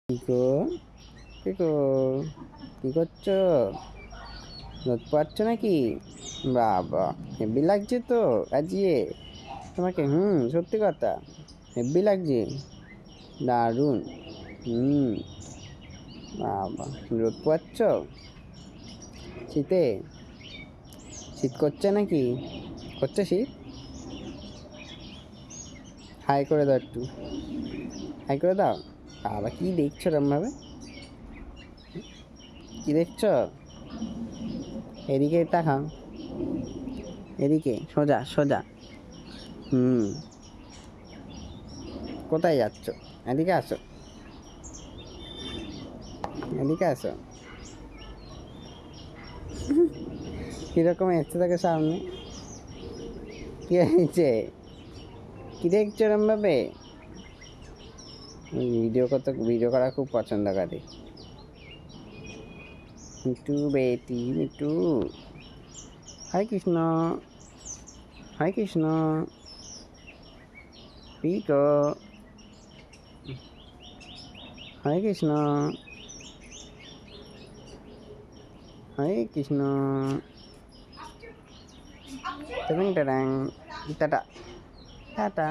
কি গো, কি গো, কি করছো? রোদ পাচ্ছ নাকি? বাবা, হেব্বি লাগছে তো আজিয়ে তোমাকে। সত্যি কথা, হেব্বি লাগছে, দারুণ। হুম। বাবা, রোদ পাচ্ছ শীতে? শীত করছে নাকি? করছে শীত? হাই করে দাও একটু, হাই করে দাও। বাবা, কি দেখছো এরম ভাবে? কি দেখছো? এদিকে তাকাও, এদিকে সোজা সোজা। হুম। কোথায় যাচ্ছ? এদিকে আসো, এদিকে আসো। কিরকম এসছে তোকে সামনে? কি হয়েছে? কি দেখছো এরম ভাবে? ভিডিও করা খুব পছন্দ করে। মিটু বেটি মিটু। Hi Krishna, hi Krishna. পিকো, hi Krishna, hi Krishna. Tata tata tata.